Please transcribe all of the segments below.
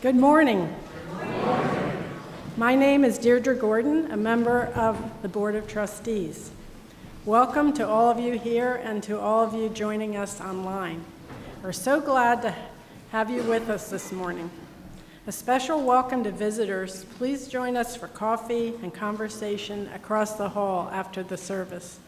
Good morning. My name is Deirdre Gordon, a member of the Board of Trustees. Welcome to all of you here and to all of you joining us online. We're so glad to have you with us this morning. A special welcome to visitors. Please join us for coffee and conversation across the hall after the service.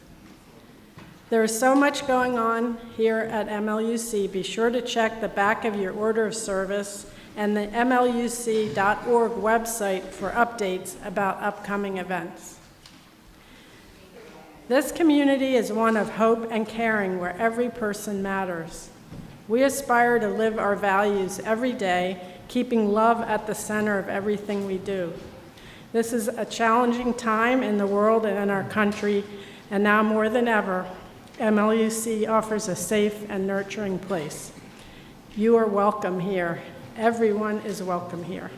There is so much going on here at MLUC. Be sure to check the back of your order of service and the MLUC.org website for updates about upcoming events. This community is one of hope and caring where every person matters. We aspire to live our values every day, keeping love at the center of everything we do. This is a challenging time in the world and in our country, and now more than ever, MLUC offers a safe and nurturing place. You are welcome here. Everyone is welcome here.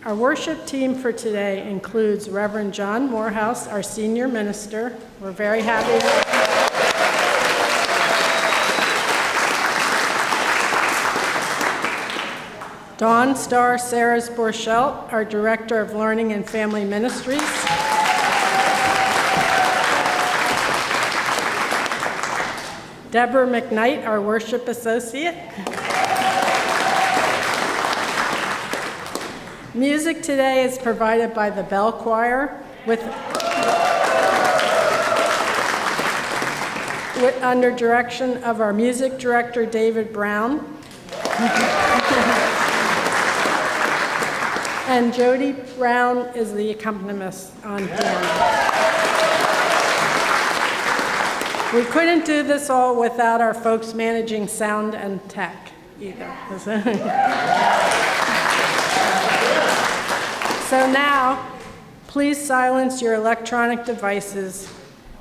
Our worship team for today includes Reverend John Morehouse, our senior minister. We're very happy. Dawn Star Saras Borchelt, our director of learning and family ministries. Deborah McKnight, our worship associate. Music today is provided by the Bell Choir under direction of our music director, David Brown. And Jody Brown is the accompanist on piano. We couldn't do this all without our folks managing sound and tech either. So now, please silence your electronic devices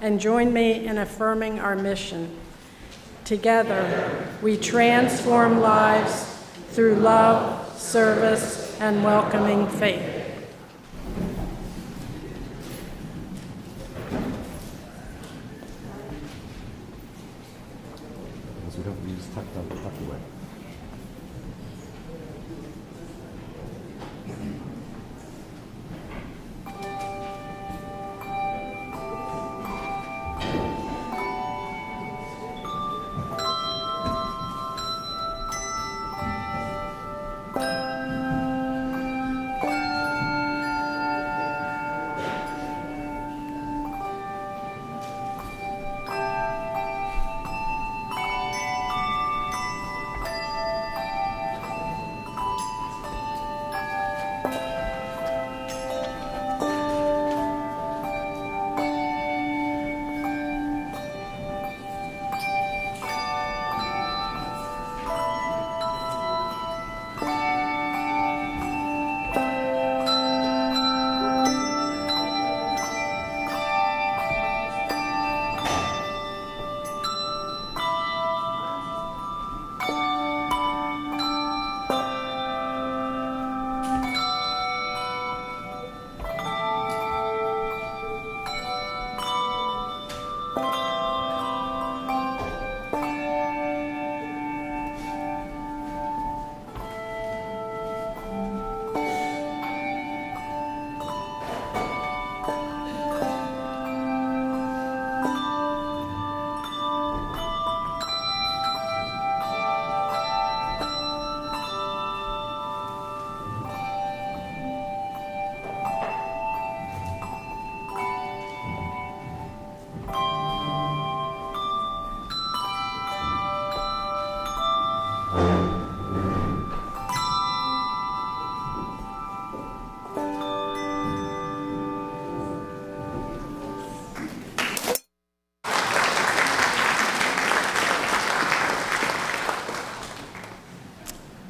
and join me in affirming our mission. Together, we transform lives through love, service, and welcoming faith. We don't use tucked away.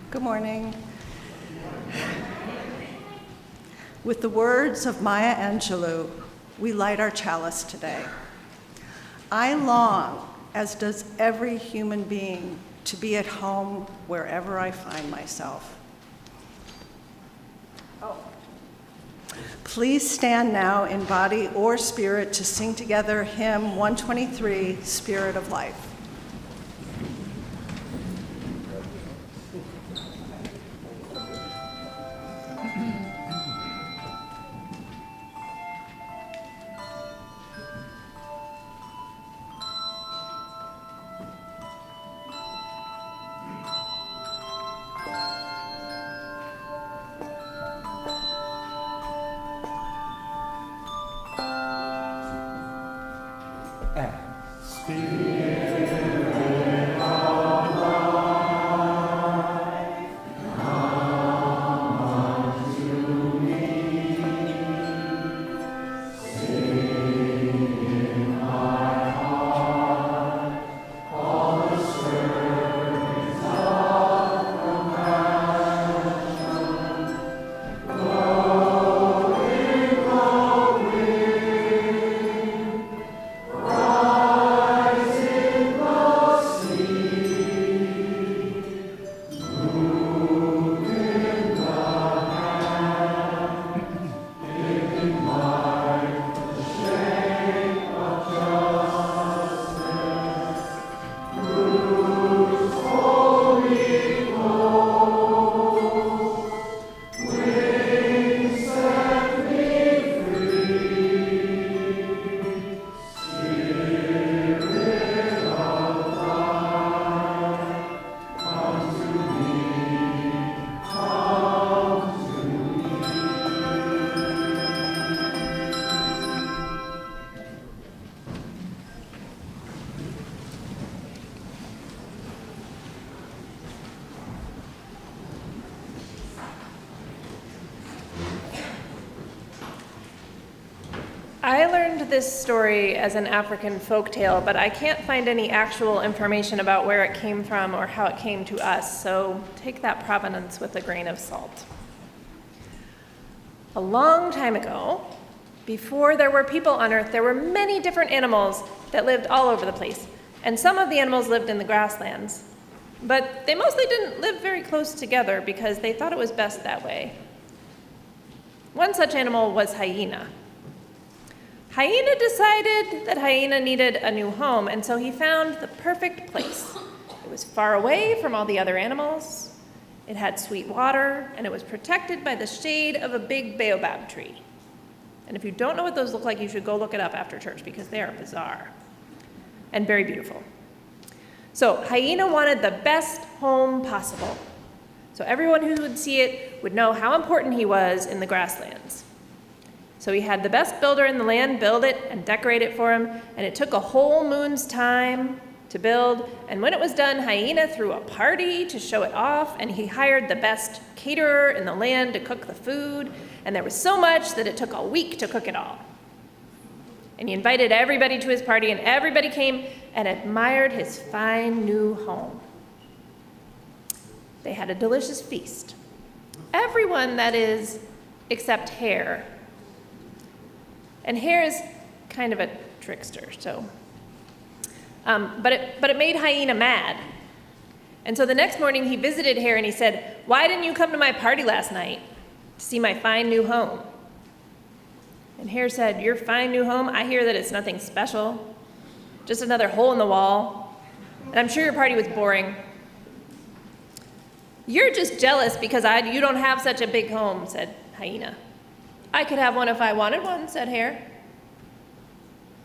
Good morning. With the words of Maya Angelou, we light our chalice today. I long, as does every human being, to be at home wherever I find myself. Please stand now in body or spirit to sing together hymn 123, Spirit of Life. I learned this story as an African folktale, but I can't find any actual information about where it came from or how it came to us, so take that provenance with a grain of salt. A long time ago, before there were people on Earth, there were many different animals that lived all over the place, and some of the animals lived in the grasslands, but they mostly didn't live very close together because they thought it was best that way. One such animal was hyena. Hyena decided that hyena needed a new home, and so he found the perfect place. It was far away from all the other animals, it had sweet water, and it was protected by the shade of a big baobab tree. And if you don't know what those look like, you should go look it up after church because they are bizarre and very beautiful. So hyena wanted the best home possible. So everyone who would see it would know how important he was in the grasslands. So he had the best builder in the land build it and decorate it for him, and it took a whole moon's time to build, and when it was done, hyena threw a party to show it off, and he hired the best caterer in the land to cook the food, and there was so much that it took a week to cook it all. And he invited everybody to his party, and everybody came and admired his fine new home. They had a delicious feast. Everyone, that is, except Hare. And Hare is kind of a trickster, so. But it made hyena mad. And so the next morning he visited Hare and he said, "Why didn't you come to my party last night to see my fine new home?" And Hare said, "Your fine new home? I hear that it's nothing special, just another hole in the wall. And I'm sure your party was boring." "You're just jealous because you don't have such a big home," said hyena. "I could have one if I wanted one," said Hare.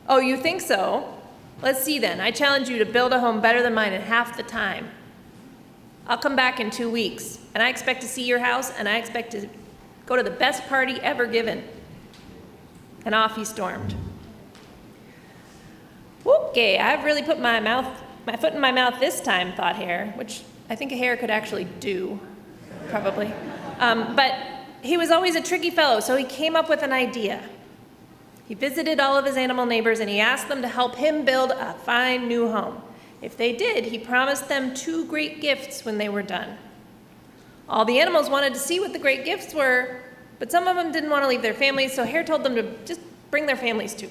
"Oh, you think so? Let's see then. I challenge you to build a home better than mine in half the time. I'll come back in 2 weeks, and I expect to see your house, and I expect to go to the best party ever given." And off he stormed. "Okay, I've really put my foot in my mouth this time," thought Hare, which I think a hare could actually do, probably. But he was always a tricky fellow, so he came up with an idea. He visited all of his animal neighbors and he asked them to help him build a fine new home. If they did, he promised them 2 great gifts when they were done. All the animals wanted to see what the great gifts were, but some of them didn't want to leave their families, so Hare told them to just bring their families too.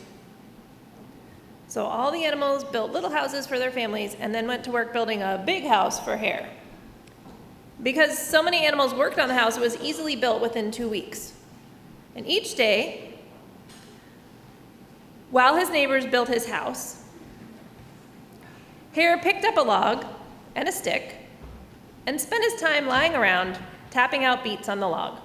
So all the animals built little houses for their families and then went to work building a big house for Hare. Because so many animals worked on the house, it was easily built within 2 weeks. And each day, while his neighbors built his house, Hare picked up a log and a stick and spent his time lying around, tapping out beats on the log.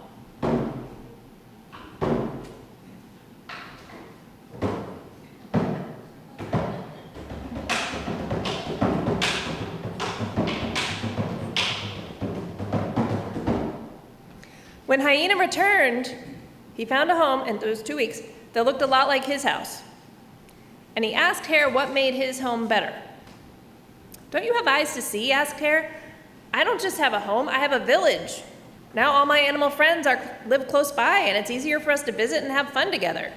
When hyena returned, he found a home in those 2 weeks that looked a lot like his house. and he asked Hare what made his home better. "Don't you have eyes to see?" asked Hare. "I don't just have a home, I have a village. Now all my animal friends live close by, and it's easier for us to visit and have fun together."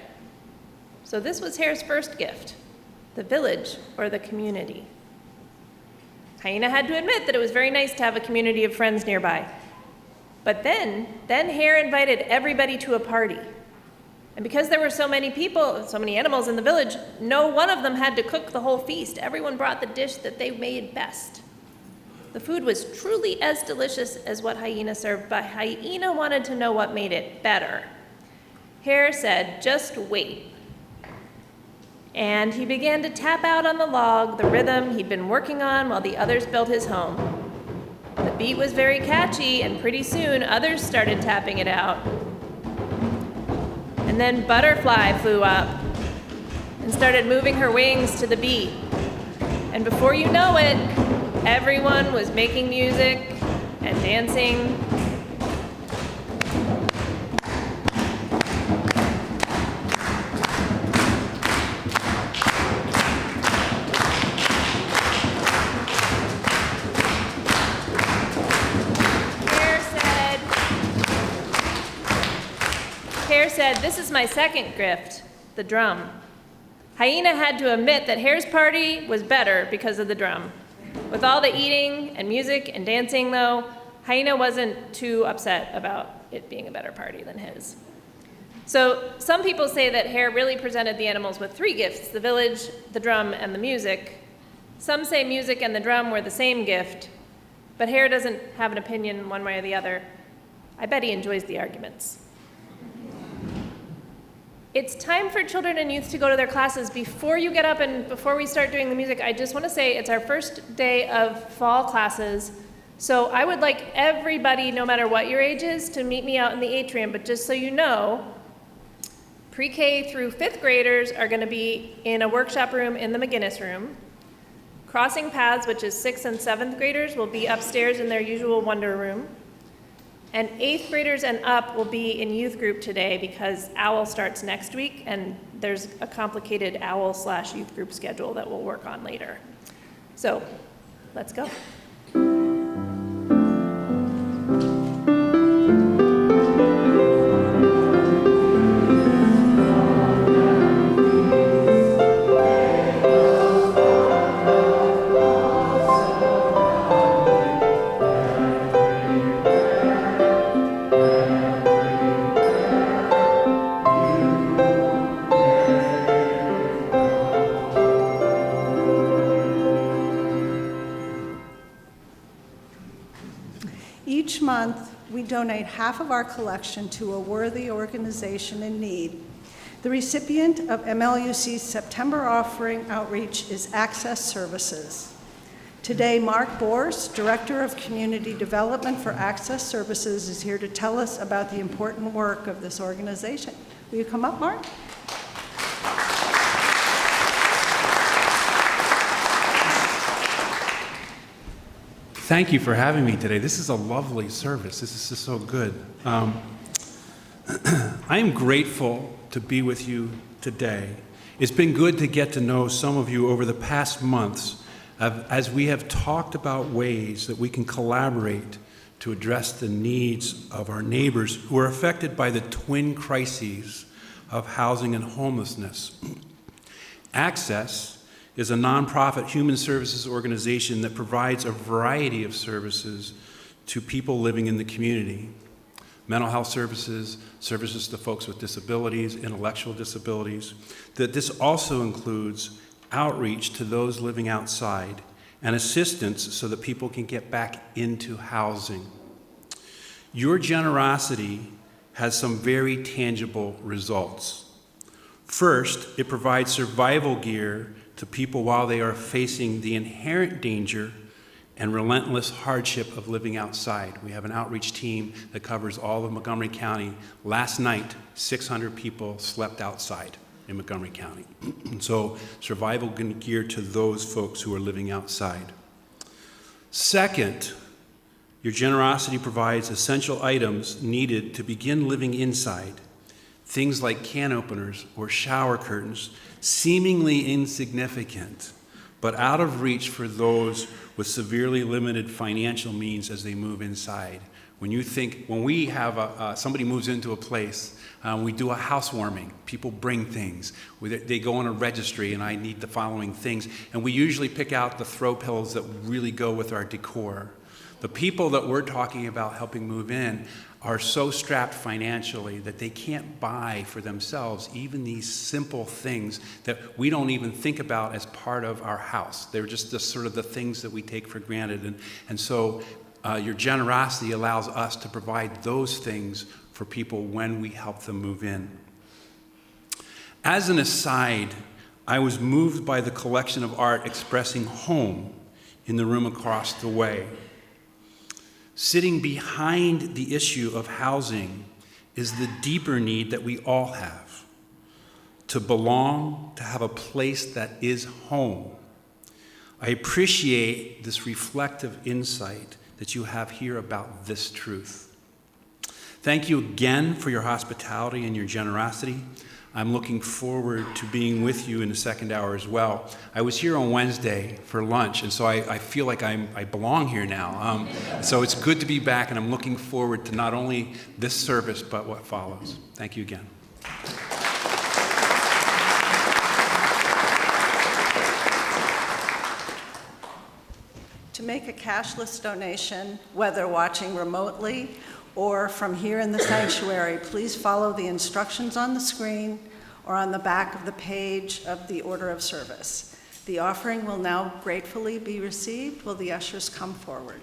So this was Hare's first gift, the village or the community. Hyena had to admit that it was very nice to have a community of friends nearby. But then Hare invited everybody to a party. And because there were so many people, so many animals in the village, no one of them had to cook the whole feast. Everyone brought the dish that they made best. The food was truly as delicious as what Hyena served, but Hyena wanted to know what made it better. Hare said, "Just wait." And he began to tap out on the log the rhythm he'd been working on while the others built his home. The beat was very catchy, and pretty soon others started tapping it out. And then Butterfly flew up and started moving her wings to the beat. And before you know it, everyone was making music and dancing. Hare said, "This is my second gift, the drum." Hyena had to admit that Hare's party was better because of the drum. With all the eating and music and dancing, though, Hyena wasn't too upset about it being a better party than his. So some people say that Hare really presented the animals with three gifts: the village, the drum, and the music. Some say music and the drum were the same gift, but Hare doesn't have an opinion one way or the other. I bet he enjoys the arguments. It's time for children and youth to go to their classes. Before you get up and before we start doing the music, I just want to say it's our first day of fall classes. So I would like everybody, no matter what your age is, to meet me out in the atrium. But just so you know, pre-K through fifth graders are going to be in a workshop room in the McGinnis room. Crossing Paths, which is 6th and 7th graders, will be upstairs in their usual wonder room. And 8th graders and up will be in youth group today because OWL starts next week, and there's a complicated OWL/youth group schedule that we'll work on later. So, let's go. Each month, we donate half of our collection to a worthy organization in need. The recipient of MLUC's September offering outreach is Access Services. Today, Mark Bors, Director of Community Development for Access Services, is here to tell us about the important work of this organization. Will you come up, Mark? Thank you for having me today. This is a lovely service. This is just so good. I am grateful to be with you today. It's been good to get to know some of you over the past months as we have talked about ways that we can collaborate to address the needs of our neighbors who are affected by the twin crises of housing and homelessness. Access is a nonprofit human services organization that provides a variety of services to people living in the community. Mental health services, services to folks with disabilities, intellectual disabilities. That this also includes outreach to those living outside and assistance so that people can get back into housing. Your generosity has some very tangible results. First, it provides survival gear to people while they are facing the inherent danger and relentless hardship of living outside. We have an outreach team that covers all of Montgomery County. Last night, 600 people slept outside in Montgomery County. So survival gear to those folks who are living outside. Second, your generosity provides essential items needed to begin living inside. Things like can openers or shower curtains, seemingly insignificant, but out of reach for those with severely limited financial means as they move inside. When we have somebody moves into a place, we do a housewarming. People bring things. They go on a registry, and I need the following things. And we usually pick out the throw pillows that really go with our decor. The people that we're talking about helping move in are so strapped financially that they can't buy for themselves even these simple things that we don't even think about as part of our house. They're just sort of the things that we take for granted. And so your generosity allows us to provide those things for people when we help them move in. As an aside, I was moved by the collection of art expressing home in the room across the way. Sitting behind the issue of housing is the deeper need that we all have. To belong, to have a place that is home. I appreciate this reflective insight that you have here about this truth. Thank you again for your hospitality and your generosity. I'm looking forward to being with you in the second hour as well. I was here on Wednesday for lunch, and so I feel like I belong here now. So it's good to be back, and I'm looking forward to not only this service, but what follows. Thank you again. To make a cashless donation, whether watching remotely or from here in the sanctuary, please follow the instructions on the screen or on the back of the page of the order of service. The offering will now gratefully be received. Will the ushers come forward?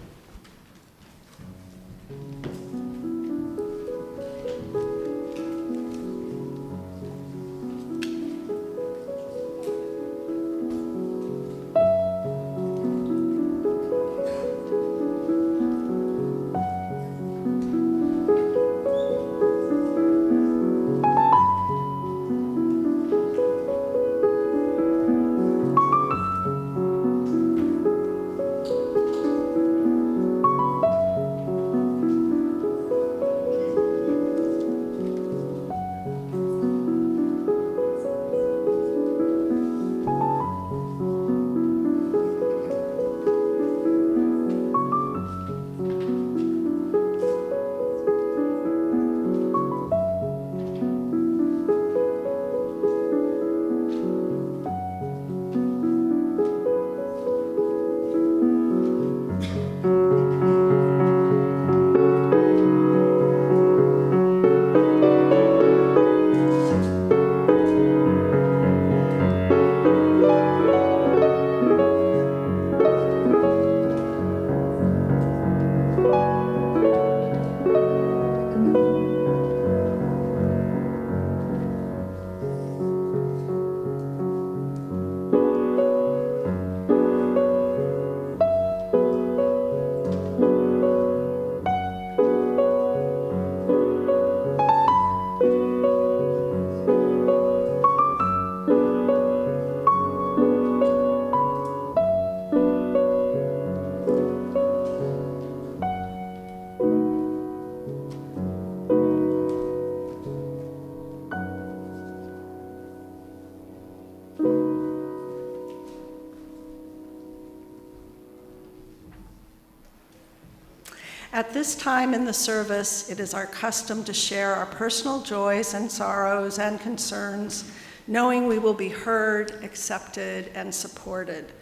At this time in the service, it is our custom to share our personal joys and sorrows and concerns, knowing we will be heard, accepted, and supported.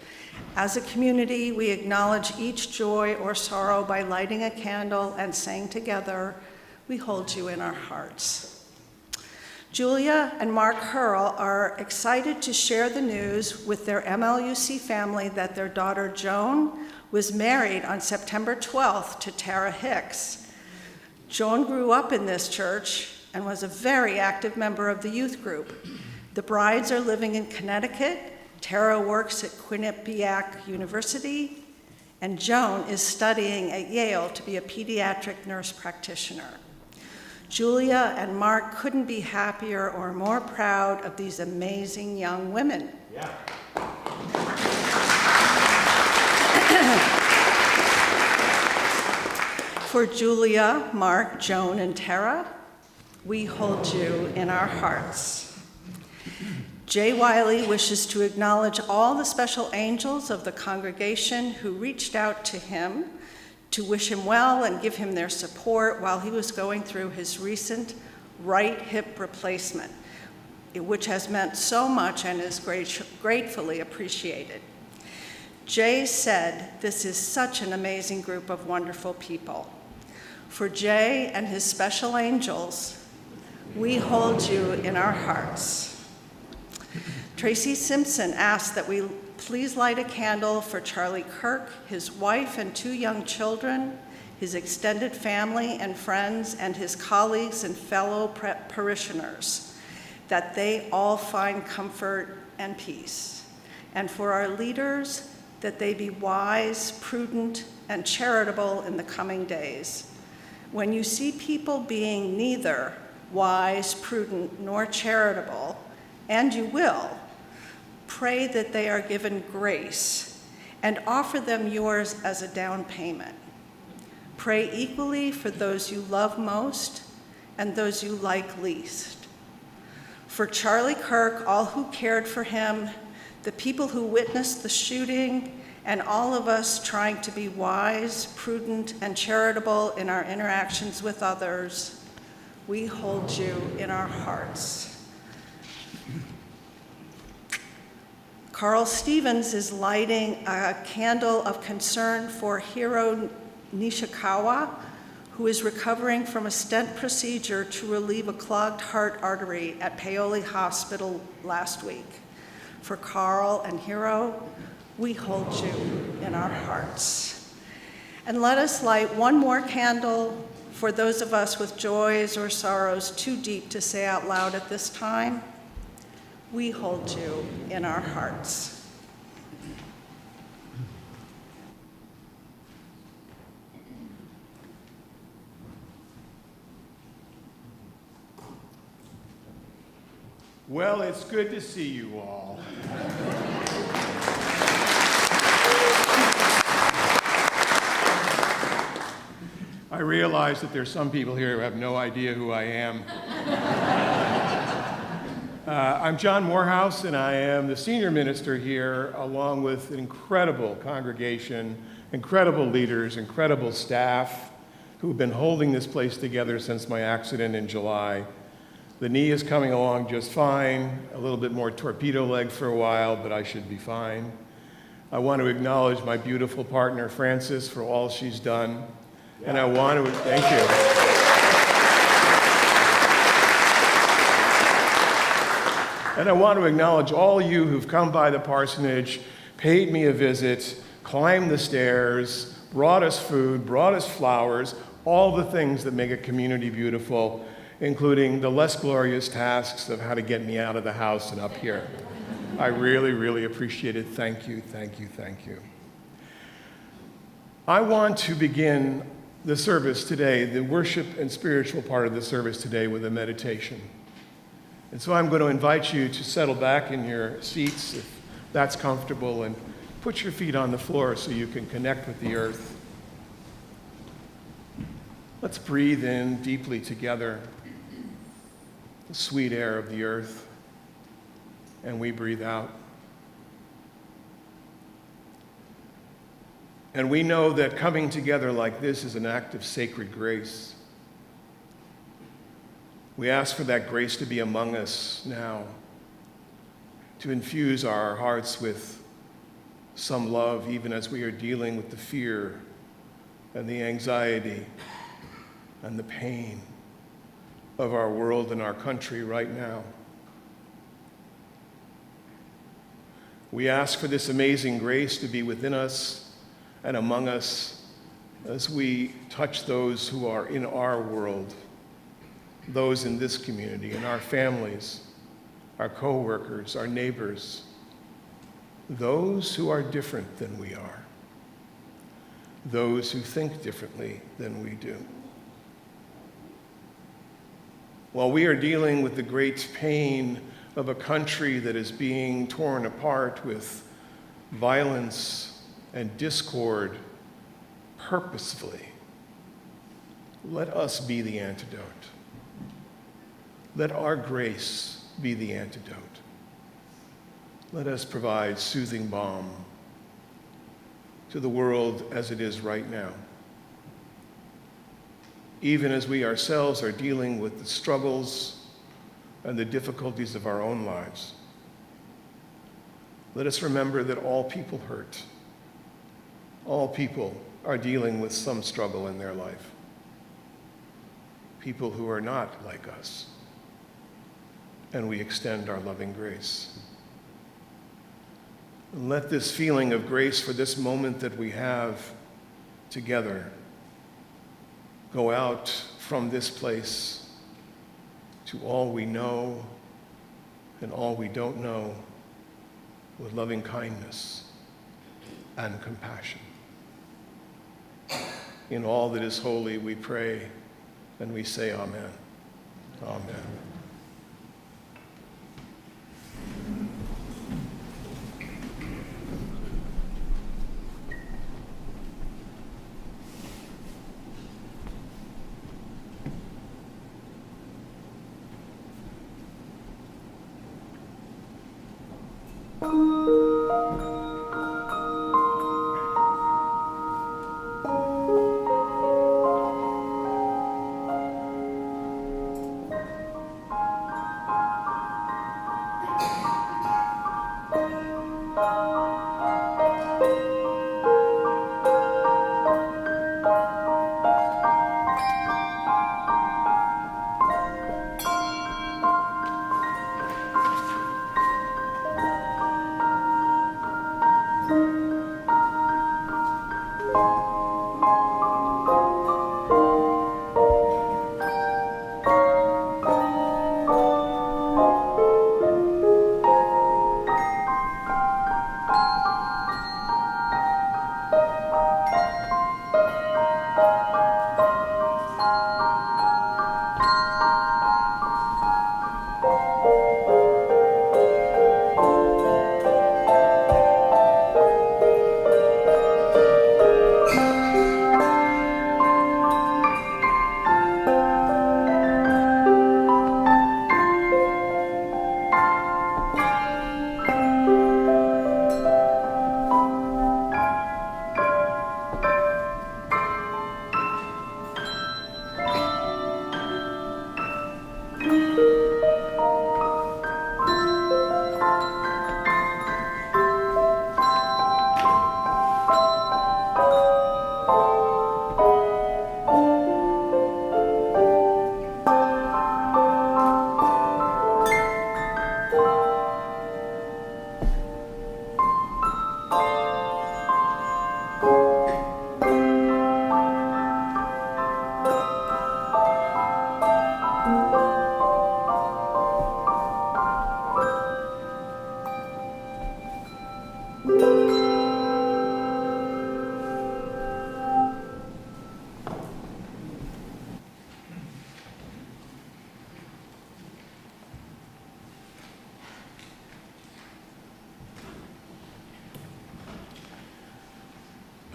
As a community, we acknowledge each joy or sorrow by lighting a candle and saying together, "We hold you in our hearts." Julia and Mark Hurl are excited to share the news with their MLUC family that their daughter Joan was married on September 12th to Tara Hicks. Joan grew up in this church and was a very active member of the youth group. The brides are living in Connecticut. Tara works at Quinnipiac University, and Joan is studying at Yale to be a pediatric nurse practitioner. Julia and Mark couldn't be happier or more proud of these amazing young women. Yeah. For Julia, Mark, Joan, and Tara, We hold you in our hearts. Jay Wiley wishes to acknowledge all the special angels of the congregation who reached out to him to wish him well and give him their support while he was going through his recent right hip replacement, which has meant so much and is gratefully appreciated. Jay said, "This is such an amazing group of wonderful people." For Jay and his special angels, we hold you in our hearts. Tracy Simpson asked that we please light a candle for Charlie Kirk, his wife and 2 young children, his extended family and friends, and his colleagues and fellow parishioners, that they all find comfort and peace. And for our leaders, that they be wise, prudent, and charitable in the coming days. When you see people being neither wise, prudent, nor charitable, and you will, pray that they are given grace and offer them yours as a down payment. Pray equally for those you love most and those you like least. For Charlie Kirk, all who cared for him, the people who witnessed the shooting, and all of us trying to be wise, prudent, and charitable in our interactions with others, we hold you in our hearts. Carl Stevens is lighting a candle of concern for Hiro Nishikawa, who is recovering from a stent procedure to relieve a clogged heart artery at Paoli Hospital last week. For Carl and Hiro, we hold you in our hearts. And let us light one more candle for those of us with joys or sorrows too deep to say out loud at this time. We hold you in our hearts. Well, it's good to see you all. I realize that there's some people here who have no idea who I am. I'm John Morehouse, and I am the senior minister here, along with an incredible congregation, incredible leaders, incredible staff who've been holding this place together since my accident in July. The knee is coming along just fine, a little bit more torpedo leg for a while, but I should be fine. I want to acknowledge my beautiful partner, Frances, for all she's done. And I want to, thank you. And I want to acknowledge all you who've come by the parsonage, paid me a visit, climbed the stairs, brought us food, brought us flowers, all the things that make a community beautiful, including the less glorious tasks of how to get me out of the house and up here. I really, really appreciate it. Thank you, thank you, thank you. I want to begin the service today, the worship and spiritual part of the service today, with a meditation. And so I'm going to invite you to settle back in your seats, if that's comfortable, and put your feet on the floor so you can connect with the earth. Let's breathe in deeply together the sweet air of the earth, and we breathe out. And we know that coming together like this is an act of sacred grace. We ask for that grace to be among us now, to infuse our hearts with some love, even as we are dealing with the fear and the anxiety and the pain of our world and our country right now. We ask for this amazing grace to be within us and among us as we touch those who are in our world, those in this community, in our families, our co-workers, our neighbors, those who are different than we are, those who think differently than we do. While we are dealing with the great pain of a country that is being torn apart with violence and discord purposefully, let us be the antidote. Let our grace be the antidote. Let us provide soothing balm to the world as it is right now, even as we ourselves are dealing with the struggles and the difficulties of our own lives. Let us remember that all people hurt. All people are dealing with some struggle in their life. People who are not like us. And we extend our loving grace. And let this feeling of grace for this moment that we have together go out from this place to all we know and all we don't know with loving kindness and compassion. In all that is holy, we pray and we say amen. Amen.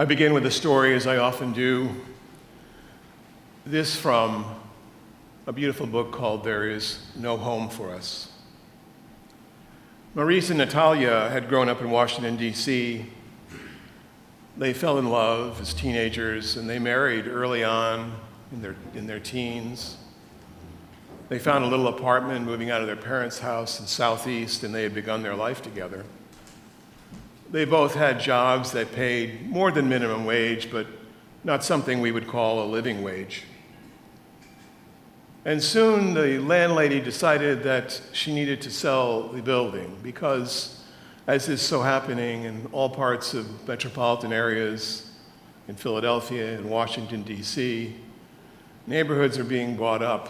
I begin with a story, as I often do. This from a beautiful book called There Is No Home for Us. Maurice and Natalia had grown up in Washington, D.C. They fell in love as teenagers, and they married early on in their teens. They found a little apartment moving out of their parents' house in Southeast, and they had begun their life together. They both had jobs that paid more than minimum wage, but not something we would call a living wage. And soon the landlady decided that she needed to sell the building because, as is so happening in all parts of metropolitan areas in Philadelphia and Washington, D.C., neighborhoods are being bought up.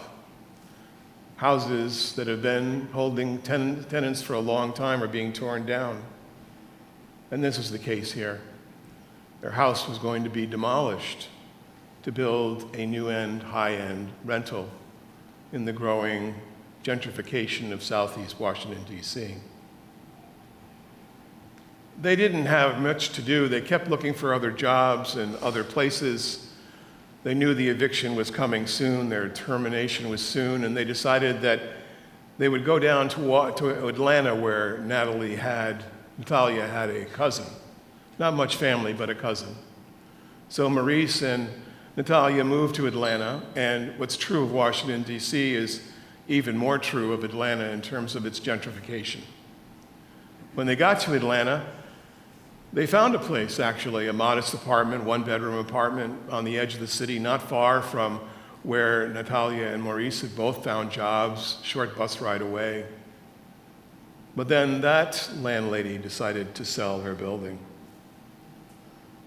Houses that have been holding tenants for a long time are being torn down. And this was the case here. Their house was going to be demolished to build a new-end, high-end rental in the growing gentrification of Southeast Washington, D.C. They didn't have much to do. They kept looking for other jobs and other places. They knew the eviction was coming soon, their termination was soon, and they decided that they would go down to Atlanta where Natalia had a cousin. Not much family, but a cousin. So Maurice and Natalia moved to Atlanta, and what's true of Washington, D.C. is even more true of Atlanta in terms of its gentrification. When they got to Atlanta, they found a place, actually, a modest apartment, one-bedroom apartment on the edge of the city, not far from where Natalia and Maurice had both found jobs, short bus ride away. But then that landlady decided to sell her building.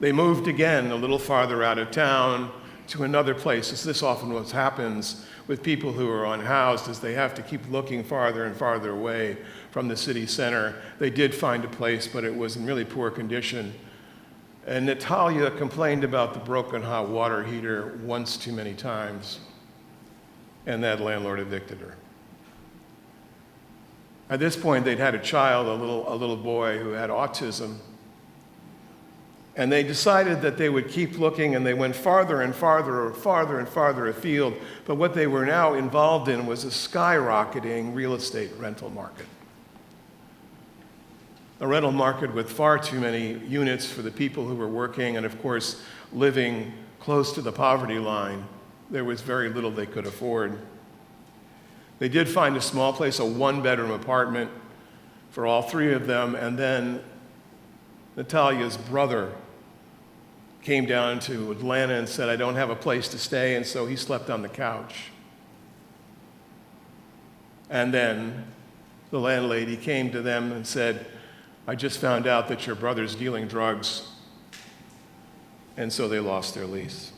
They moved again a little farther out of town to another place, as this often what happens with people who are unhoused, is they have to keep looking farther and farther away from the city center. They did find a place, but it was in really poor condition. And Natalia complained about the broken hot water heater once too many times, and that landlord evicted her. At this point, they'd had a child, a little boy who had autism, and they decided that they would keep looking, and they went farther and farther afield. But what they were now involved in was a skyrocketing real estate rental market. A rental market with far too many units for the people who were working, and of course, living close to the poverty line. There was very little they could afford. They did find a small place, a one-bedroom apartment for all three of them, and then Natalia's brother came down to Atlanta and said, I don't have a place to stay, and so he slept on the couch. And then the landlady came to them and said, I just found out that your brother's dealing drugs. And so they lost their lease.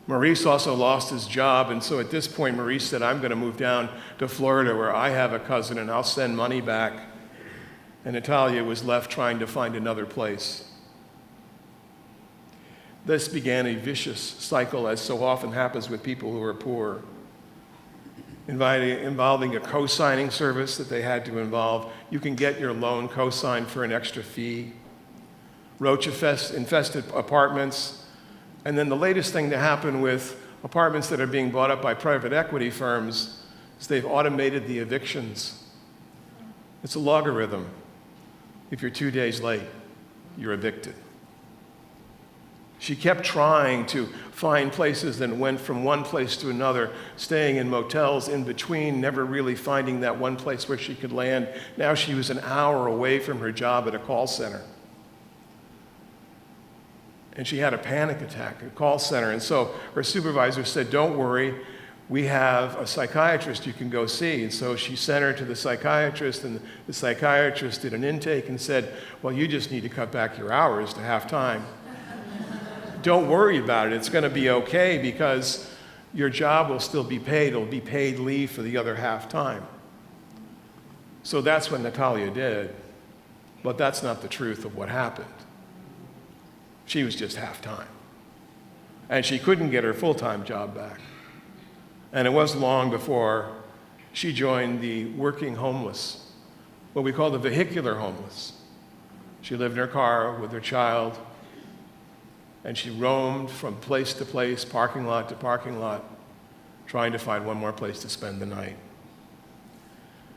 Maurice also lost his job, and so at this point, Maurice said, I'm going to move down to Florida where I have a cousin, and I'll send money back. And Natalia was left trying to find another place. This began a vicious cycle, as so often happens with people who are poor, involving a co-signing service that they had to involve. You can get your loan co-signed for an extra fee. Roach-infested apartments. And then the latest thing to happen with apartments that are being bought up by private equity firms is they've automated the evictions. It's a logarithm. If you're 2 days late, you're evicted. She kept trying to find places and went from one place to another, staying in motels in between, never really finding that one place where she could land. Now she was an hour away from her job at a call center. And she had a panic attack at a call center. And so her supervisor said, don't worry, we have a psychiatrist you can go see. And so she sent her to the psychiatrist, and the psychiatrist did an intake and said, well, you just need to cut back your hours to half-time. Don't worry about it. It's going to be okay because your job will still be paid. It'll be paid leave for the other half-time. So that's what Natalia did. But that's not the truth of what happened. She was just half-time. And she couldn't get her full-time job back. And it wasn't long before she joined the working homeless, what we call the vehicular homeless. She lived in her car with her child, and she roamed from place to place, parking lot to parking lot, trying to find one more place to spend the night.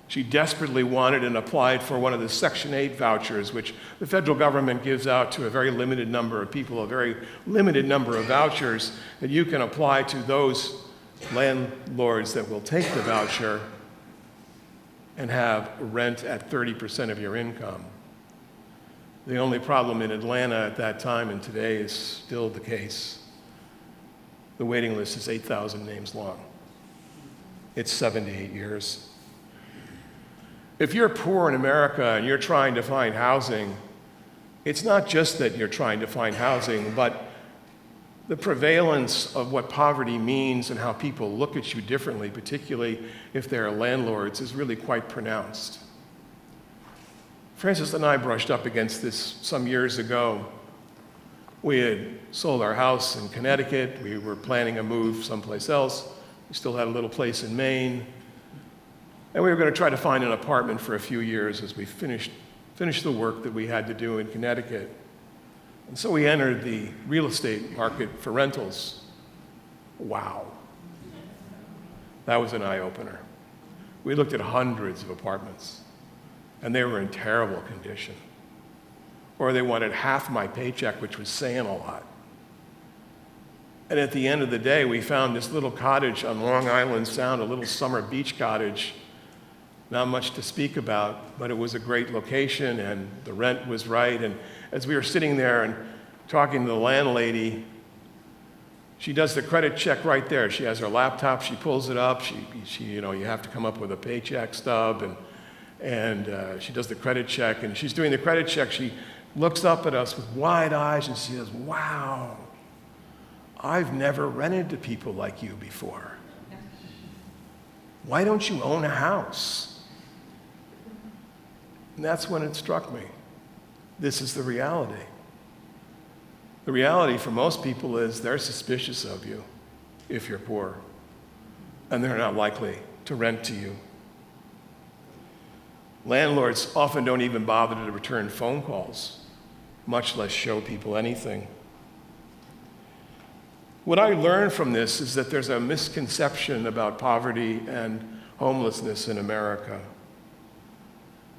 She desperately wanted and applied for one of the Section 8 vouchers, which the federal government gives out to a very limited number of people, a very limited number of vouchers that you can apply to those landlords that will take the voucher and have rent at 30% of your income. The only problem in Atlanta at that time and today is still the case. The waiting list is 8,000 names long. It's 7 to 8 years. If you're poor in America and you're trying to find housing, it's not just that you're trying to find housing, but the prevalence of what poverty means and how people look at you differently, particularly if they're landlords, is really quite pronounced. Francis and I brushed up against this some years ago. We had sold our house in Connecticut. We were planning a move someplace else. We still had a little place in Maine. And we were going to try to find an apartment for a few years as we finished the work that we had to do in Connecticut. And so we entered the real estate market for rentals. Wow. That was an eye-opener. We looked at hundreds of apartments, and they were in terrible condition. Or they wanted half my paycheck, which was saying a lot. And at the end of the day, we found this little cottage on Long Island Sound, a little summer beach cottage. Not much to speak about, but it was a great location, and the rent was right. And as we were sitting there and talking to the landlady, she does the credit check right there. She has her laptop, she pulls it up, you have to come up with a paycheck stub, and she does the credit check, and she's doing the credit check. She looks up at us with wide eyes, and she says, "Wow, I've never rented to people like you before. Why don't you own a house?" And that's when it struck me. This is the reality. The reality for most people is they're suspicious of you if you're poor, and they're not likely to rent to you. Landlords often don't even bother to return phone calls, much less show people anything. What I learned from this is that there's a misconception about poverty and homelessness in America.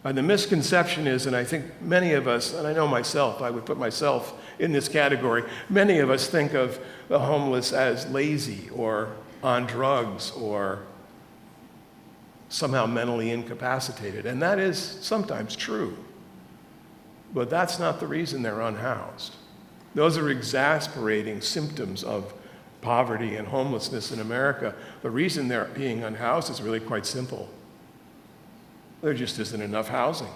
And the misconception is, and I think many of us, and I know myself, I would put myself in this category, many of us think of the homeless as lazy or on drugs or somehow mentally incapacitated. And that is sometimes true. But that's not the reason they're unhoused. Those are exasperating symptoms of poverty and homelessness in America. The reason they're being unhoused is really quite simple. There just isn't enough housing,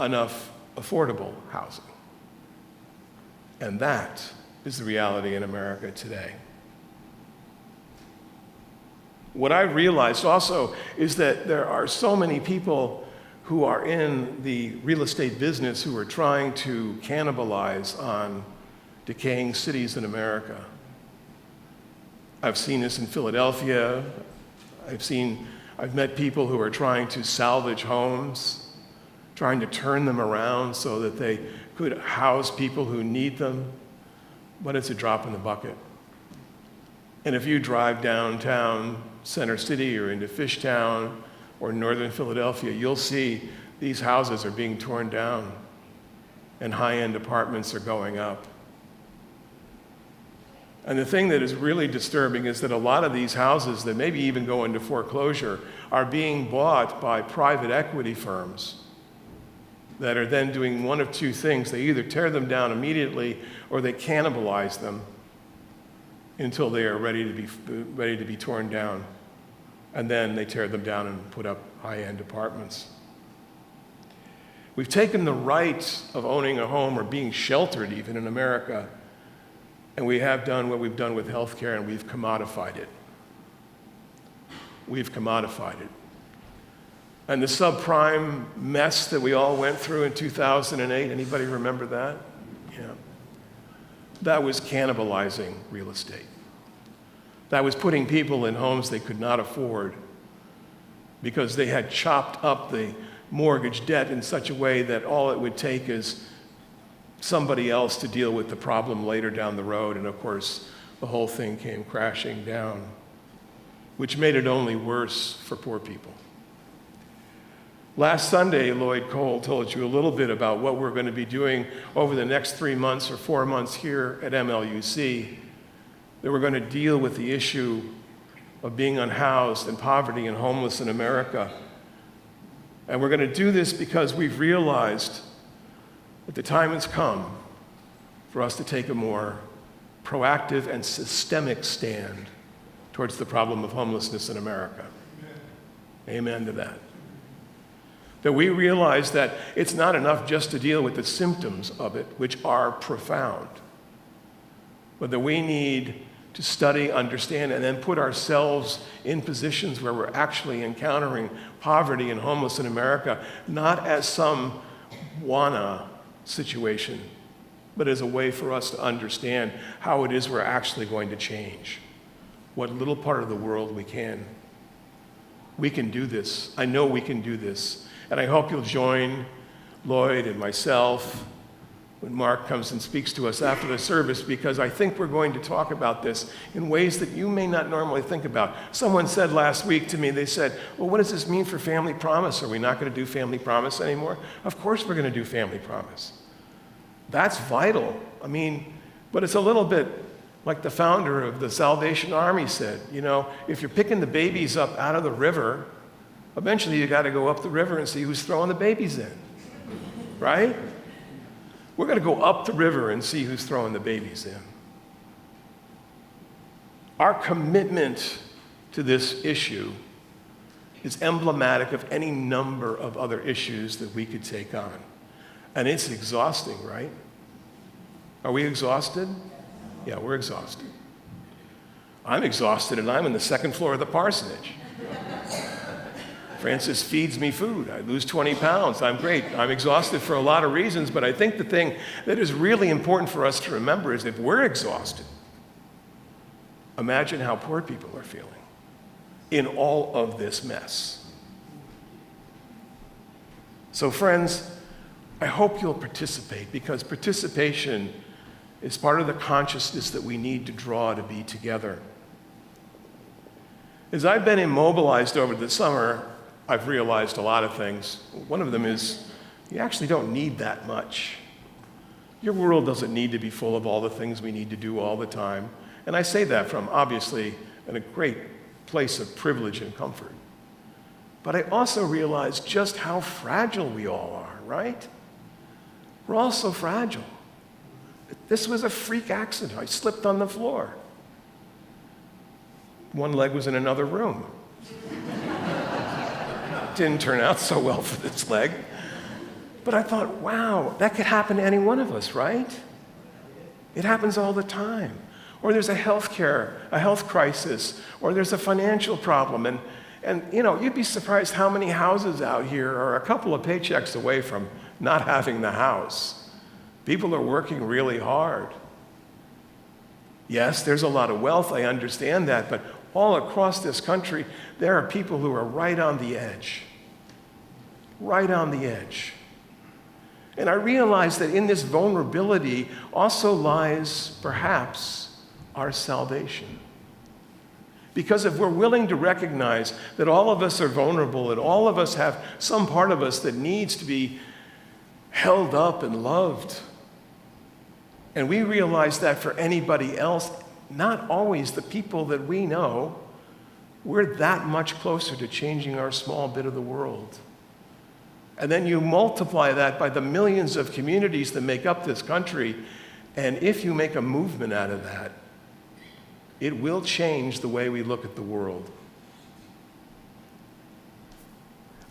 enough affordable housing. And that is the reality in America today. What I realized also is that there are so many people who are in the real estate business who are trying to cannibalize on decaying cities in America. I've seen this in Philadelphia. I've met people who are trying to salvage homes, trying to turn them around so that they could house people who need them, but it's a drop in the bucket. And if you drive downtown Center City or into Fishtown or northern Philadelphia, you'll see these houses are being torn down and high-end apartments are going up. And the thing that is really disturbing is that a lot of these houses that maybe even go into foreclosure are being bought by private equity firms that are then doing one of two things. They either tear them down immediately or they cannibalize them until they are ready to be torn down. And then they tear them down and put up high-end apartments. We've taken the right of owning a home or being sheltered even in America, and we have done what we've done with healthcare, and we've commodified it. We've commodified it. And the subprime mess that we all went through in 2008, anybody remember that? Yeah. That was cannibalizing real estate. That was putting people in homes they could not afford because they had chopped up the mortgage debt in such a way that all it would take is somebody else to deal with the problem later down the road. And of course, the whole thing came crashing down, which made it only worse for poor people. Last Sunday, Lloyd Cole told you a little bit about what we're going to be doing over the next 3 months or 4 months here at MLUC, that we're going to deal with the issue of being unhoused and poverty and homeless in America. And we're going to do this because we've realized that the time has come for us to take a more proactive and systemic stand towards the problem of homelessness in America. Amen to that. That we realize that it's not enough just to deal with the symptoms of it, which are profound, but that we need to study, understand, and then put ourselves in positions where we're actually encountering poverty and homeless in America, not as some wanna situation, but as a way for us to understand how it is we're actually going to change what little part of the world we can. We can do this. I know we can do this. And I hope you'll join Lloyd and myself when Mark comes and speaks to us after the service, because I think we're going to talk about this in ways that you may not normally think about. Someone said last week to me, they said, well, what does this mean for Family Promise? Are we not going to do Family Promise anymore? Of course we're going to do Family Promise. That's vital. I mean, but it's a little bit like the founder of the Salvation Army said, you know, if you're picking the babies up out of the river, eventually you got to go up the river and see who's throwing the babies in, right? We're going to go up the river and see who's throwing the babies in. Our commitment to this issue is emblematic of any number of other issues that we could take on. And it's exhausting, right? Are we exhausted? Yeah, we're exhausted. I'm exhausted, and I'm on the second floor of the parsonage. Francis feeds me food. I lose 20 pounds. I'm great. I'm exhausted for a lot of reasons, but I think the thing that is really important for us to remember is if we're exhausted, imagine how poor people are feeling in all of this mess. So friends, I hope you'll participate, because participation is part of the consciousness that we need to draw to be together. As I've been immobilized over the summer, I've realized a lot of things. One of them is you actually don't need that much. Your world doesn't need to be full of all the things we need to do all the time. And I say that from obviously a great place of privilege and comfort. But I also realize just how fragile we all are, right? We're all so fragile. This was a freak accident. I slipped on the floor. One leg was in another room. Didn't turn out so well for this leg. But I thought, wow, that could happen to any one of us, right? It happens all the time. Or there's a health crisis, or there's a financial problem. And you know, you'd be surprised how many houses out here are a couple of paychecks away from not having the house. People are working really hard. Yes, there's a lot of wealth, I understand that, but all across this country, there are people who are right on the edge. Right on the edge. And I realize that in this vulnerability also lies, perhaps, our salvation. Because if we're willing to recognize that all of us are vulnerable and all of us have some part of us that needs to be held up and loved, and we realize that for anybody else, not always the people that we know, we're that much closer to changing our small bit of the world. And then you multiply that by the millions of communities that make up this country, and if you make a movement out of that, it will change the way we look at the world.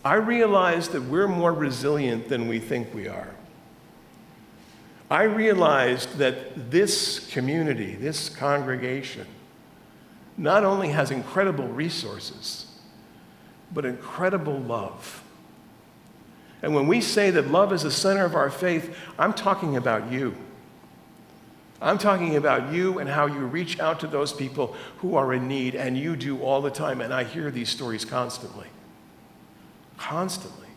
I realize that we're more resilient than we think we are. I realized that this community, this congregation, not only has incredible resources, but incredible love. And when we say that love is the center of our faith, I'm talking about you. I'm talking about you and how you reach out to those people who are in need, and you do all the time. And I hear these stories constantly. Constantly.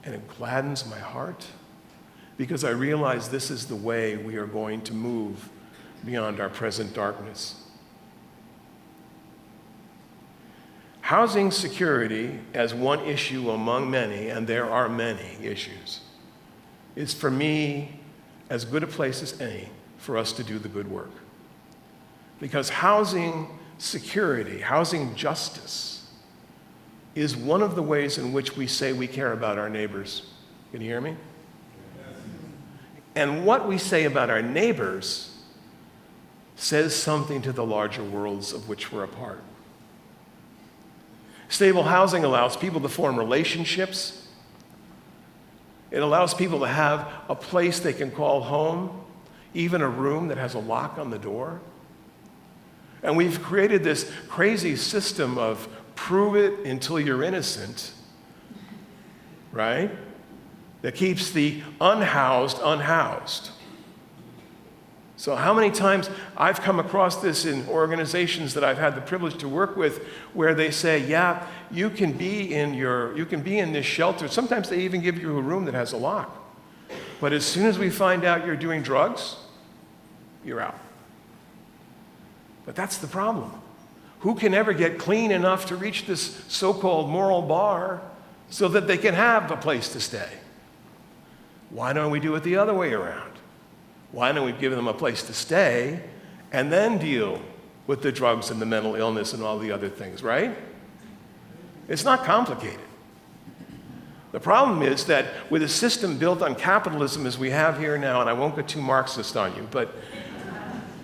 And it gladdens my heart, because I realize this is the way we are going to move beyond our present darkness. Housing security, as one issue among many, and there are many issues, is for me as good a place as any for us to do the good work. Because housing security, housing justice, is one of the ways in which we say we care about our neighbors. Can you hear me? And what we say about our neighbors says something to the larger worlds of which we're a part. Stable housing allows people to form relationships. It allows people to have a place they can call home, even a room that has a lock on the door. And we've created this crazy system of prove it until you're innocent, right? That keeps the unhoused unhoused. So how many times I've come across this in organizations that I've had the privilege to work with, where they say, yeah, you can be in this shelter. Sometimes they even give you a room that has a lock. But as soon as we find out you're doing drugs, you're out. But that's the problem. Who can ever get clean enough to reach this so-called moral bar so that they can have a place to stay? Why don't we do it the other way around? Why don't we give them a place to stay and then deal with the drugs and the mental illness and all the other things, right? It's not complicated. The problem is that with a system built on capitalism as we have here now, and I won't get too Marxist on you, but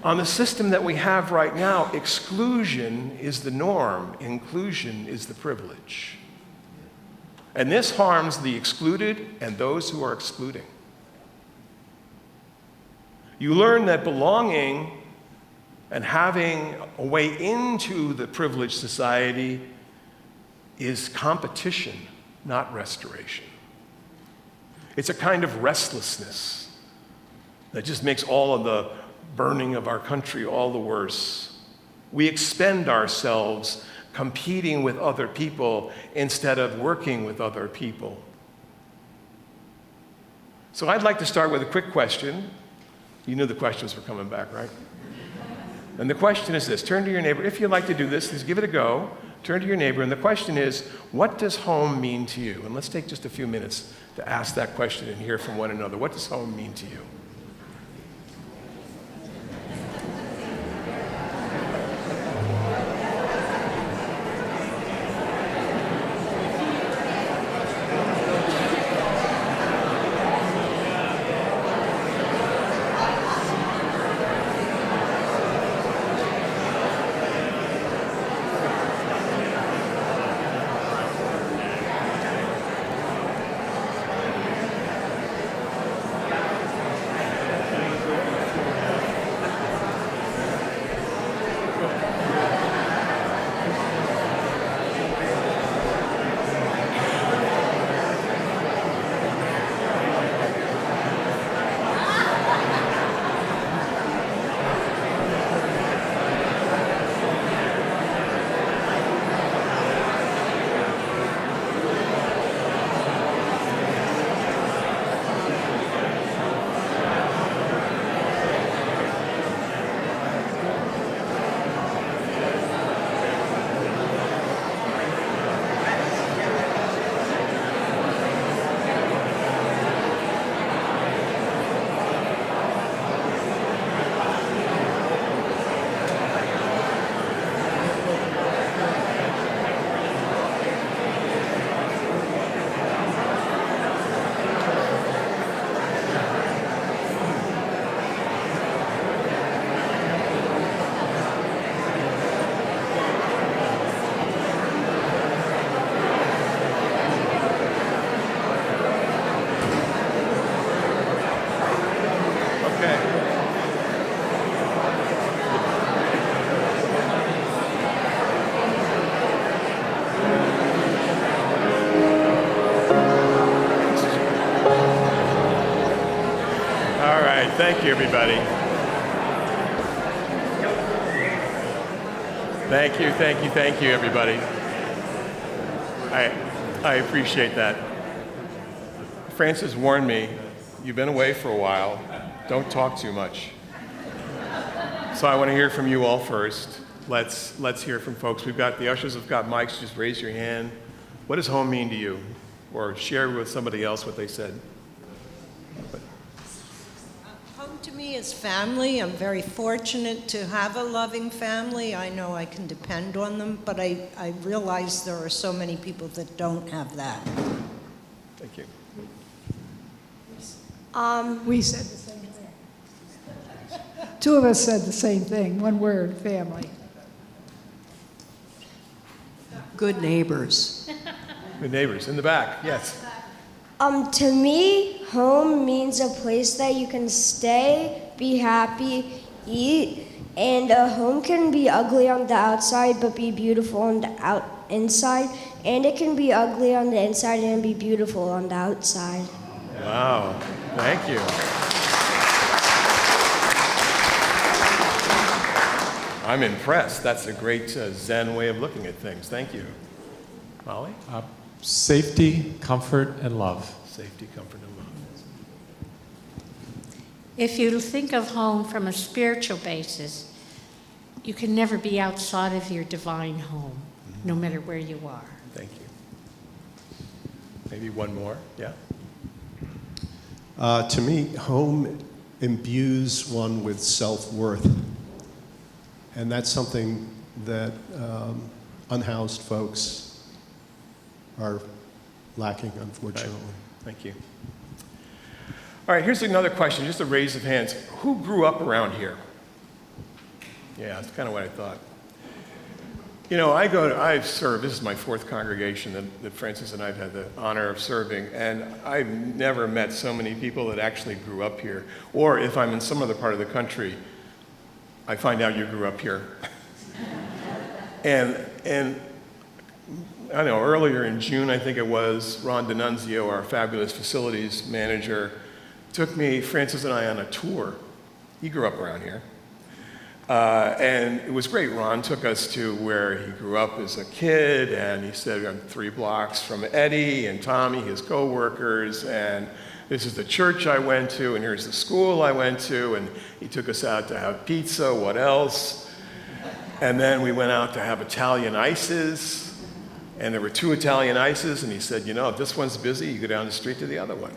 on the system that we have right now, exclusion is the norm, inclusion is the privilege. And this harms the excluded and those who are excluding. You learn that belonging and having a way into the privileged society is competition, not restoration. It's a kind of restlessness that just makes all of the burning of our country all the worse. We expend ourselves competing with other people instead of working with other people. So I'd like to start with a quick question. You knew the questions were coming back, right? And the question is this. Turn to your neighbor. If you'd like to do this, just give it a go. Turn to your neighbor, and the question is, what does home mean to you? And let's take just a few minutes to ask that question and hear from one another. What does home mean to you? Thank you, everybody. Thank you, everybody. I appreciate that. Francis warned me, you've been away for a while, don't talk too much. So I want to hear from you all first. Let's hear from folks. The ushers have got mics, just raise your hand. What does home mean to you? Or share with somebody else what they said. Home to me is family. I'm very fortunate to have a loving family. I know I can depend on them, but I realize there are so many people that don't have that. Thank you. We said the same thing. Two of us said the same thing, one word, family. Good neighbors. Good neighbors in the back, yes. To me, home means a place that you can stay, be happy, eat, and a home can be ugly on the outside but be beautiful on the inside, and it can be ugly on the inside and be beautiful on the outside. Wow, thank you. I'm impressed. That's a great Zen way of looking at things. Thank you. Molly? Safety, comfort, and love. Safety, comfort, and love. If you think of home from a spiritual basis, you can never be outside of your divine home, no matter where you are. Thank you. Maybe one more, yeah? To me, home imbues one with self-worth. And that's something that unhoused folks are lacking, unfortunately. Right. Thank you. All right, here's another question, just a raise of hands. Who grew up around here? Yeah, that's kind of what I thought. You know, I've served, this is my fourth congregation that Francis and I have had the honor of serving, and I've never met so many people that actually grew up here. Or if I'm in some other part of the country, I find out you grew up here. and I don't know, earlier in June, I think it was, Ron D'Annunzio, our fabulous facilities manager, took me, Francis and I, on a tour. He grew up around here. And it was great. Ron took us to where he grew up as a kid, and he said, I'm 3 blocks from Eddie and Tommy, his co-workers, and this is the church I went to, and here's the school I went to, and he took us out to have pizza, what else? And then we went out to have Italian ices, and there were 2 Italian ices, and he said, you know, if this one's busy, you go down the street to the other one.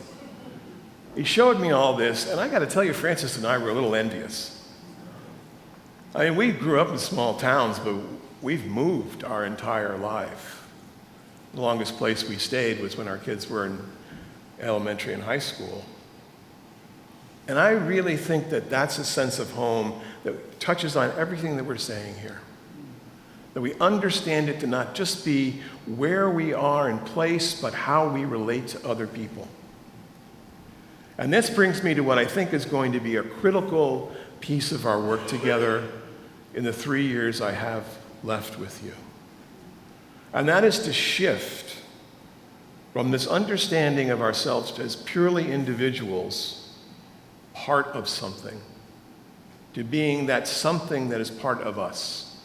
He showed me all this, and I got to tell you, Francis and I were a little envious. I mean, we grew up in small towns, but we've moved our entire life. The longest place we stayed was when our kids were in elementary and high school. And I really think that that's a sense of home that touches on everything that we're saying here. That we understand it to not just be where we are in place, but how we relate to other people. And this brings me to what I think is going to be a critical piece of our work together in the 3 years I have left with you. And that is to shift from this understanding of ourselves as purely individuals, part of something, to being that something that is part of us.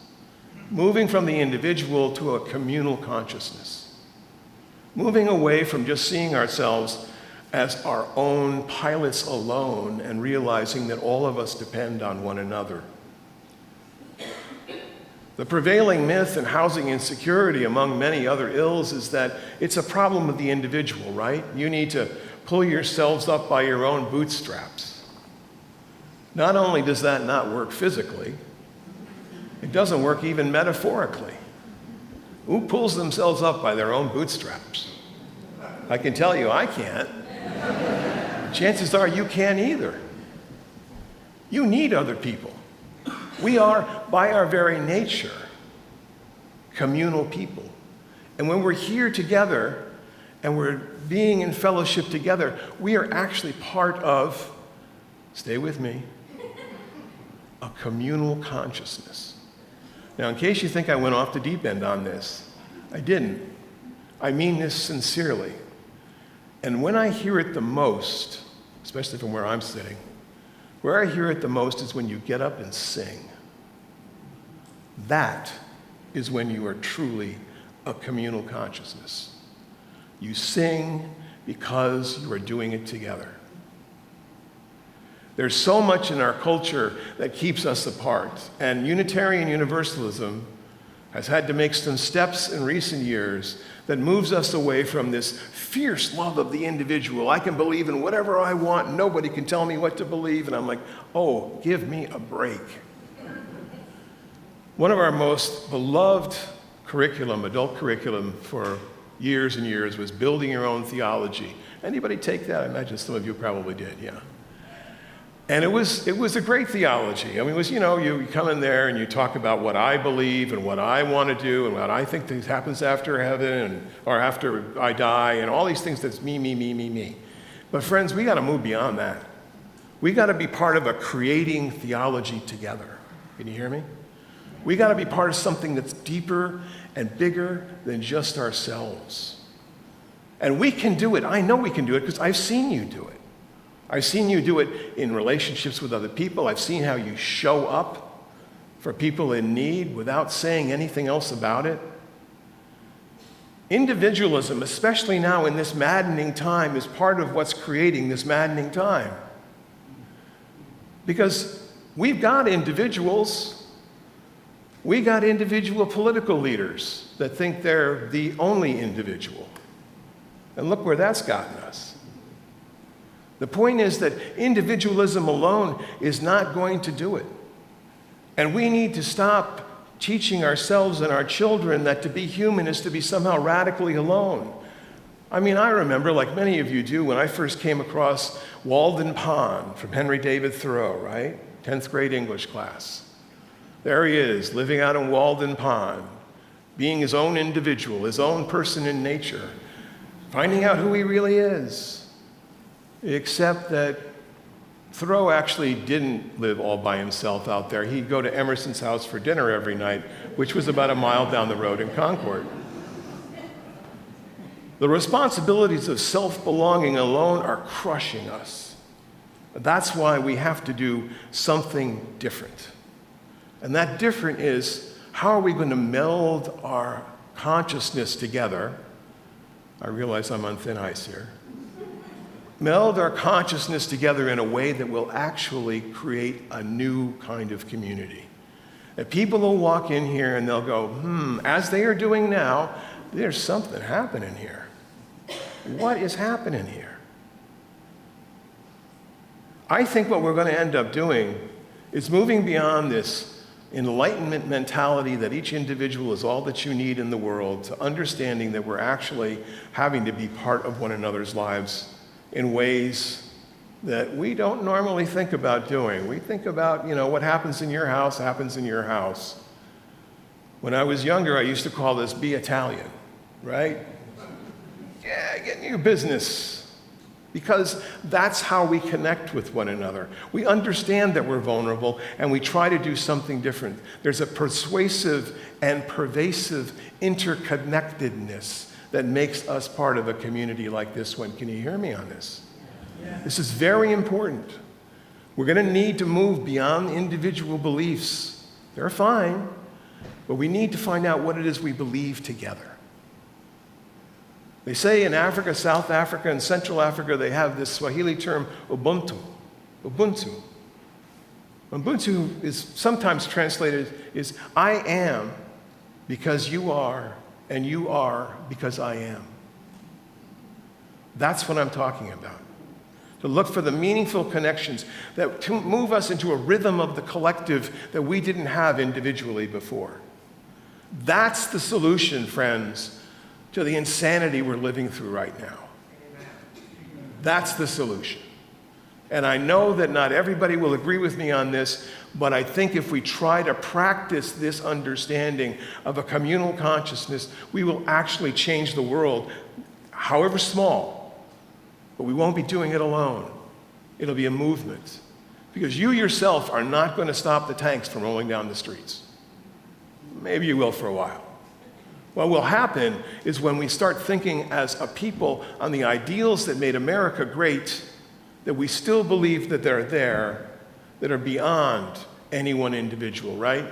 Moving from the individual to a communal consciousness. Moving away from just seeing ourselves as our own pilots alone and realizing that all of us depend on one another. The prevailing myth in housing insecurity, among many other ills, is that it's a problem of the individual, right? You need to pull yourselves up by your own bootstraps. Not only does that not work physically, it doesn't work even metaphorically. Who pulls themselves up by their own bootstraps? I can tell you I can't. Chances are you can't either. You need other people. We are, by our very nature, communal people. And when we're here together and we're being in fellowship together, we are actually part of, stay with me, a communal consciousness. Now, in case you think I went off the deep end on this, I didn't. I mean this sincerely. And when I hear it the most, especially from where I'm sitting, where I hear it the most is when you get up and sing. That is when you are truly a communal consciousness. You sing because you are doing it together. There's so much in our culture that keeps us apart, and Unitarian Universalism has had to make some steps in recent years that moves us away from this fierce love of the individual. I can believe in whatever I want, nobody can tell me what to believe, and I'm like, oh, give me a break. One of our most beloved curriculum, adult curriculum for years and years was building your own theology. Anybody take that? I imagine some of you probably did, yeah. And it was a great theology. I mean, it was, you come in there and you talk about what I believe and what I want to do and what I think happens after heaven or after I die and all these things that's me, me, me, me, me. But friends, we got to move beyond that. We got to be part of a creating theology together. Can you hear me? We got to be part of something that's deeper and bigger than just ourselves. And we can do it. I know we can do it because I've seen you do it. I've seen you do it in relationships with other people. I've seen how you show up for people in need without saying anything else about it. Individualism, especially now in this maddening time, is part of what's creating this maddening time. Because we've got individuals. We got individual political leaders that think they're the only individual. And look where that's gotten us. The point is that individualism alone is not going to do it. And we need to stop teaching ourselves and our children that to be human is to be somehow radically alone. I mean, I remember, like many of you do, when I first came across Walden Pond from Henry David Thoreau, right? 10th grade English class. There he is, living out in Walden Pond, being his own individual, his own person in nature, finding out who he really is. Except that Thoreau actually didn't live all by himself out there. He'd go to Emerson's house for dinner every night, which was about a mile down the road in Concord. The responsibilities of self-belonging alone are crushing us. That's why we have to do something different. And that different is, how are we going to meld our consciousness together? I realize I'm on thin ice here. Meld our consciousness together in a way that will actually create a new kind of community. That people will walk in here and they'll go, as they are doing now, there's something happening here. What is happening here? I think what we're going to end up doing is moving beyond this enlightenment mentality that each individual is all that you need in the world to understanding that we're actually having to be part of one another's lives in ways that we don't normally think about doing. We think about, what happens in your house happens in your house. When I was younger, I used to call this be Italian, right? Yeah, get in your business. Because that's how we connect with one another. We understand that we're vulnerable and we try to do something different. There's a persuasive and pervasive interconnectedness that makes us part of a community like this one. Can you hear me on this? Yeah. This is very important. We're going to need to move beyond individual beliefs. They're fine, but we need to find out what it is we believe together. They say in Africa, South Africa, and Central Africa, they have this Swahili term, Ubuntu. Ubuntu. Ubuntu is sometimes translated as I am because you are, and you are because I am. That's what I'm talking about. To look for the meaningful connections that to move us into a rhythm of the collective that we didn't have individually before. That's the solution, friends, to the insanity we're living through right now. That's the solution. And I know that not everybody will agree with me on this, but I think if we try to practice this understanding of a communal consciousness, we will actually change the world, however small. But we won't be doing it alone. It'll be a movement. Because you yourself are not going to stop the tanks from rolling down the streets. Maybe you will for a while. What will happen is when we start thinking as a people on the ideals that made America great, that we still believe that they're there, that are beyond any one individual, right?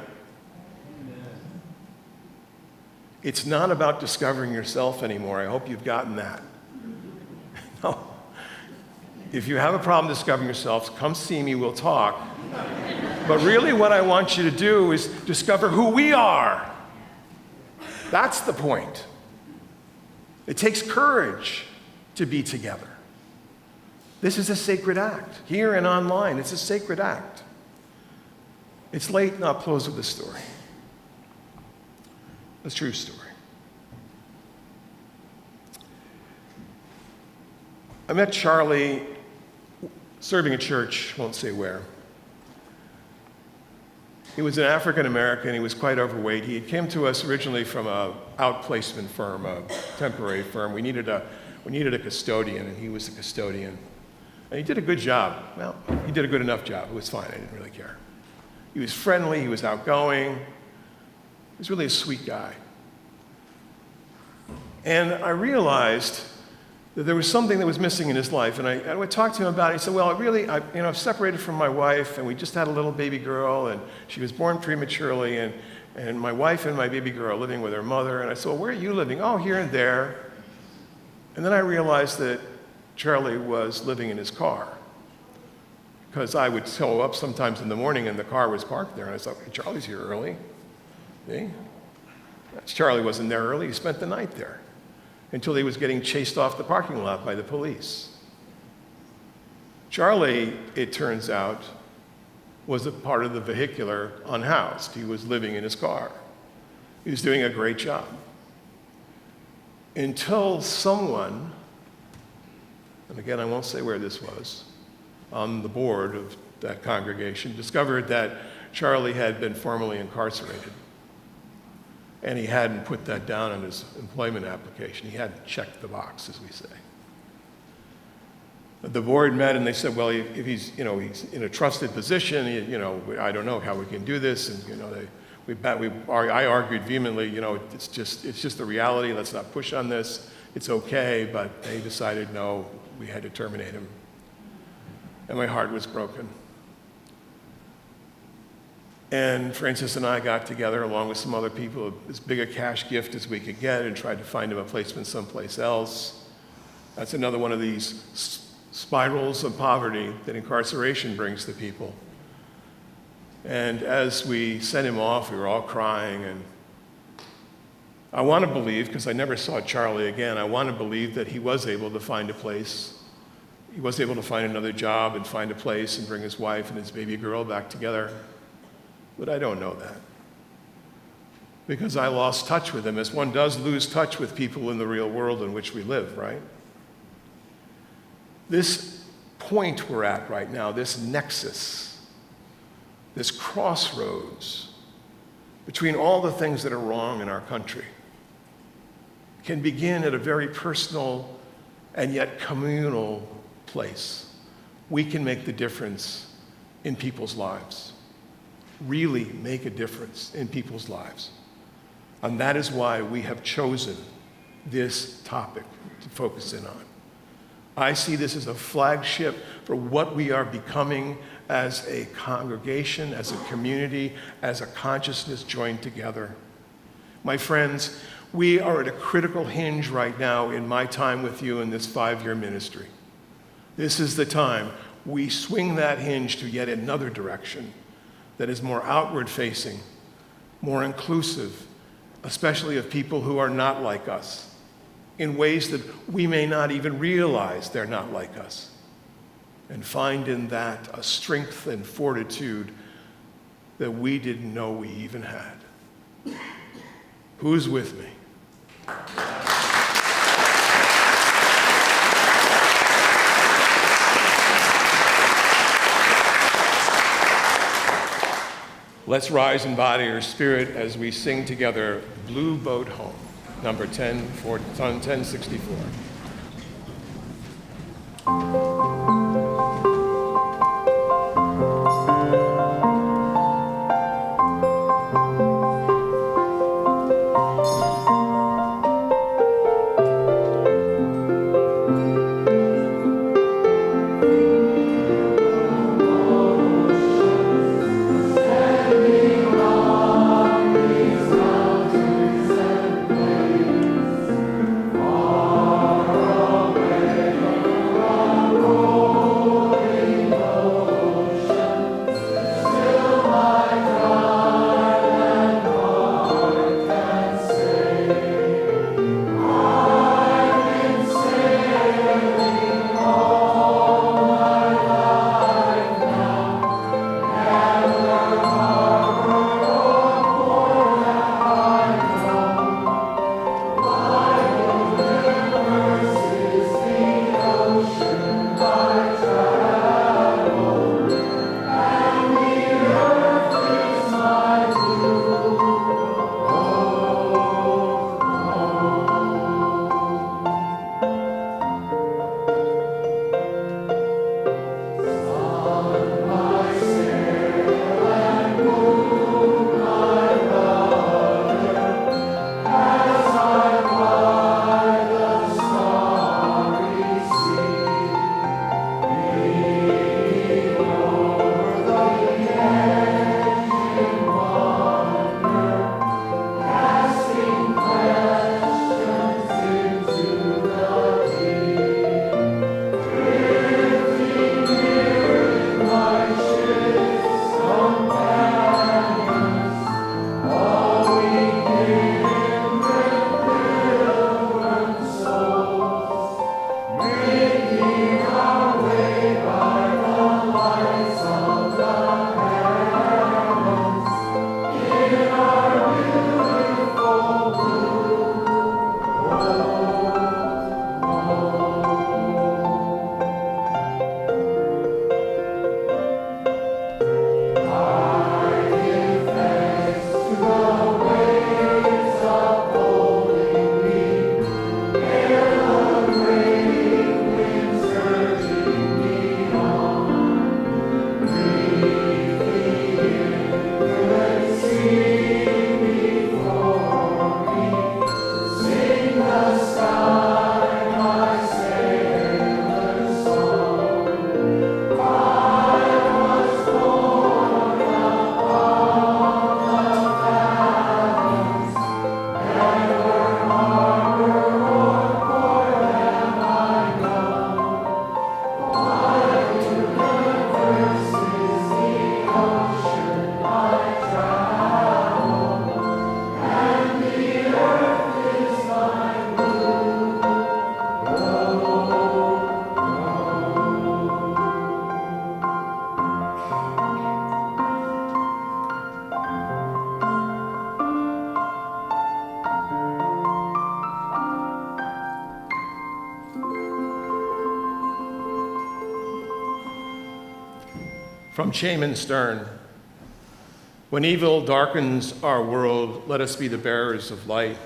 It's not about discovering yourself anymore. I hope you've gotten that. No. If you have a problem discovering yourself, come see me, we'll talk. But really what I want you to do is discover who we are. That's the point. It takes courage to be together. This is a sacred act. Here and online, it's a sacred act. It's late, and I'll close with a story. A true story. I met Charlie serving a church, won't say where. He was an African American. He was quite overweight. He came to us originally from an outplacement firm, a temporary firm. We needed a custodian, and he was the custodian. And he did a good job. Well, he did a good enough job. It was fine. I didn't really care. He was friendly. He was outgoing. He was really a sweet guy. And I realized that there was something that was missing in his life. And I would talk to him about it. He said, well, I've separated from my wife, and we just had a little baby girl, and she was born prematurely, and my wife and my baby girl are living with her mother. And I said, well, where are you living? Oh, here and there. And then I realized that Charlie was living in his car because I would show up sometimes in the morning and the car was parked there, and I thought, hey, Charlie's here early. See? Charlie wasn't there early, he spent the night there until he was getting chased off the parking lot by the police. Charlie, it turns out, was a part of the vehicular unhoused. He was living in his car. He was doing a great job. Until someone, and again, I won't say where this was, on the board of that congregation, discovered that Charlie had been formerly incarcerated. And he hadn't put that down on his employment application. He hadn't checked the box, as we say. The board met and they said, well, if he's, he's in a trusted position, I don't know how we can do this. And, I argued vehemently, it's just the reality. Let's not push on this. It's okay. But they decided, no, we had to terminate him. And my heart was broken. And Francis and I got together, along with some other people, as big a cash gift as we could get, and tried to find him a placement someplace else. That's another one of these spirals of poverty that incarceration brings to people. And as we sent him off, we were all crying. And I want to believe, because I never saw Charlie again, I want to believe that he was able to find a place. He was able to find another job and find a place and bring his wife and his baby girl back together. But I don't know that, because I lost touch with him, as one does lose touch with people in the real world in which we live, right? This point we're at right now, this nexus, this crossroads between all the things that are wrong in our country, can begin at a very personal and yet communal place. We can make the difference in people's lives. Really make a difference in people's lives. And that is why we have chosen this topic to focus in on. I see this as a flagship for what we are becoming as a congregation, as a community, as a consciousness joined together. My friends, we are at a critical hinge right now in my time with you in this 5-year ministry. This is the time we swing that hinge to yet another direction that is more outward facing, more inclusive, especially of people who are not like us, in ways that we may not even realize they're not like us, and find in that a strength and fortitude that we didn't know we even had. Who's with me? Let's rise in body or spirit as we sing together Blue Boat Home, number 1064. From Shaman Stern, when evil darkens our world, let us be the bearers of light.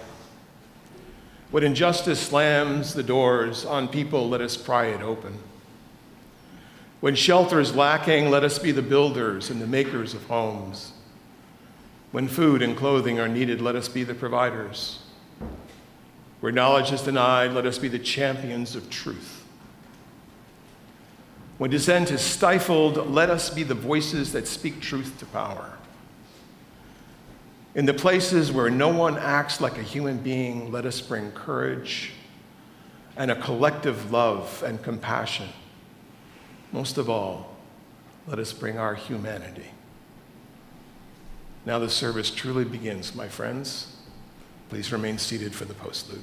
When injustice slams the doors on people, let us pry it open. When shelter is lacking, let us be the builders and the makers of homes. When food and clothing are needed, let us be the providers. Where knowledge is denied, let us be the champions of truth. When dissent is stifled, let us be the voices that speak truth to power. In the places where no one acts like a human being, let us bring courage and a collective love and compassion. Most of all, let us bring our humanity. Now the service truly begins, my friends. Please remain seated for the postlude.